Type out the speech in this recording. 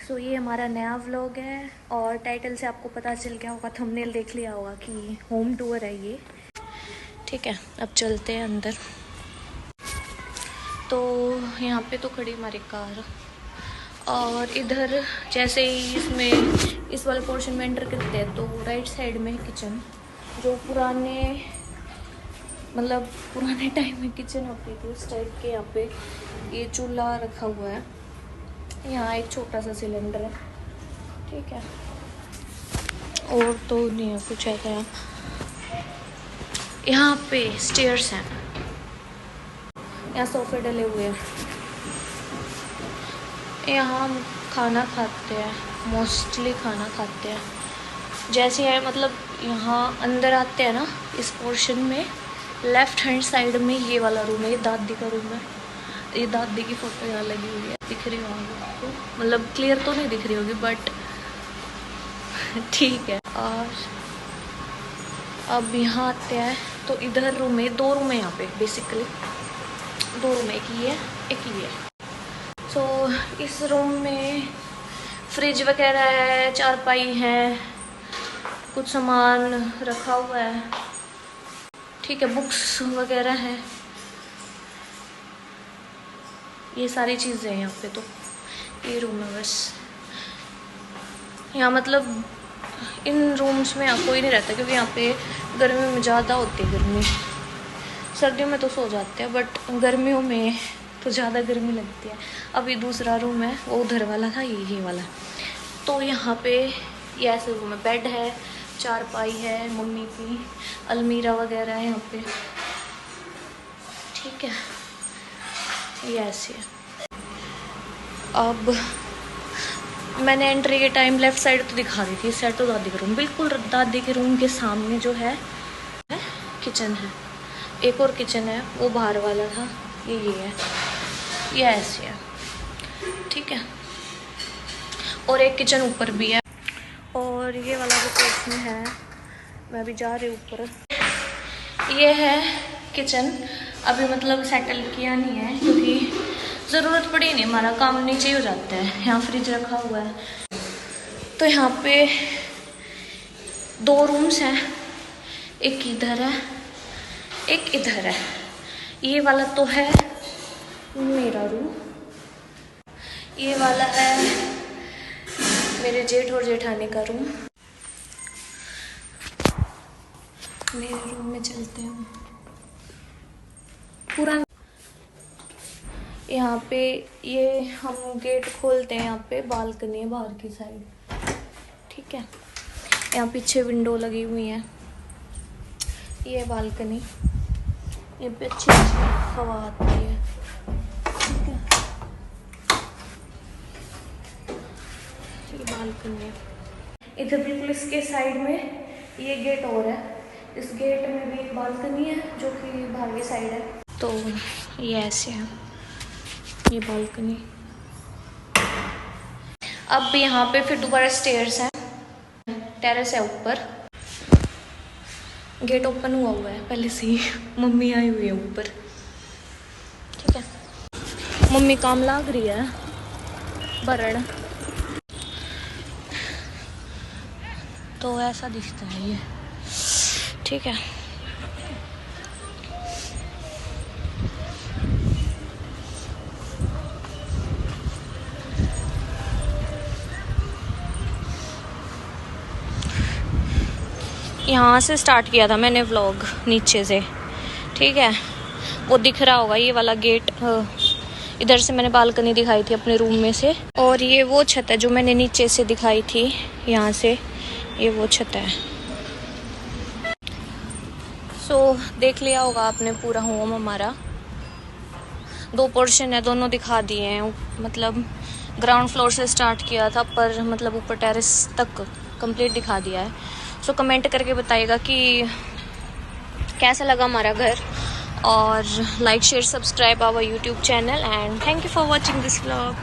सो ये हमारा नया व्लॉग है और टाइटल से आपको पता चल गया होगा, थंबनेल देख लिया होगा कि होम टूर है ये। ठीक है, अब चलते हैं अंदर। तो यहाँ पे तो खड़ी हमारी कार और इधर जैसे ही इसमें इस वाले पोर्शन में एंटर करते हैं तो राइट साइड में किचन, जो पुराने टाइम में किचन होती थी उस टाइप के। यहाँ पे ये चूल्हा रखा हुआ है, यहाँ एक छोटा सा सिलेंडर है। ठीक है, और तो नहीं है कुछ ऐसा। यहाँ पे स्टेयर्स हैं, यहाँ सोफे डले हुए हैं। यहाँ हम खाना खाते हैं, मोस्टली खाना खाते हैं। जैसे है यहाँ अंदर आते हैं ना, इस पोर्शन में लेफ्ट हैंड साइड में ये वाला रूम है, ये दादी का रूम है। ये दादी की फ़ोटो यहाँ लगी हुई है, दिख रही होगी आपको, क्लियर तो नहीं दिख रही होगी बट ठीक है। और अब यहाँ आते हैं तो इधर रूम है, 2 रूम है यहाँ पे बेसिकली, 2 रूम है, एक ये है एक ये है। तो इस रूम में फ्रिज वगैरह है, चारपाई है, कुछ सामान रखा हुआ है। ठीक है, बुक्स वगैरह हैं, ये सारी चीज़ें हैं यहाँ पे। तो ये रूम है बस। यहाँ इन रूम्स में यहाँ कोई नहीं रहता क्योंकि यहाँ पे गर्मी में ज़्यादा होती है गर्मी। सर्दियों में तो सो जाते हैं बट गर्मियों में तो ज़्यादा गर्मी लगती है। अभी दूसरा रूम है, वो उधर वाला था, ये वाला। तो यहाँ पे ये ऐसे रूम है, बेड है, चारपाई है, मम्मी की अलमीरा वगैरह है यहाँ पे। ठीक है, ये ऐसे है। अब मैंने एंट्री के टाइम लेफ़्ट साइड तो दिखा दी थी, इस साइड तो दादी का रूम। बिल्कुल दादी के रूम के सामने जो है किचन है। एक और किचन है, वो बाहर वाला था, ये है, ये ऐसे है। ठीक है, और एक किचन ऊपर भी है। और ये वाला जो पोर्शन है, मैं अभी जा रही हूँ ऊपर। ये है किचन, अभी सेटल किया नहीं है क्योंकि ज़रूरत पड़ी नहीं, हमारा काम नीचे ही हो जाता है। यहाँ फ्रिज रखा हुआ है। तो यहाँ पे 2 रूम्स हैं, एक इधर है एक इधर है। ये वाला तो है मेरा रूम, ये वाला है मेरे जेठ और जेठानी का रूम। मेरे रूम में चलते हैं पूरा। यहाँ पे ये हम गेट खोलते हैं, यहाँ पे बालकनी है बाहर की साइड। ठीक है, यहाँ पीछे विंडो लगी हुई है, ये बालकनी, ये पे अच्छी हवा आती है। ठीक है, ये बालकनी है। इधर बिल्कुल इसके साइड में ये गेट और है, इस गेट में भी एक बालकनी है जो कि बाहर की साइड है। तो ये ऐसे है ये बालकनी। अब यहाँ पे फिर दोबारा स्टेयर्स हैं, टेरेस है ऊपर। गेट ओपन हुआ है पहले से ही, मम्मी आई हुई है ऊपर। ठीक है, मम्मी काम लाग रही है बरण। तो ऐसा दिखता है ये। ठीक है, यहाँ से स्टार्ट किया था मैंने व्लॉग, नीचे से। ठीक है, वो दिख रहा होगा ये वाला गेट। इधर से मैंने बालकनी दिखाई थी अपने रूम में से, और ये वो छत है जो मैंने नीचे से दिखाई थी, यहाँ से ये वो छत है। सो देख लिया होगा आपने पूरा होम हमारा। 2 पोर्शन है, दोनों दिखा दिए हैं। ग्राउंड फ्लोर से स्टार्ट किया था पर ऊपर टेरेस तक कंप्लीट दिखा दिया है। सो कमेंट करके बताइएगा कि कैसा लगा हमारा घर, और like share subscribe our YouTube channel, and thank you for watching this vlog.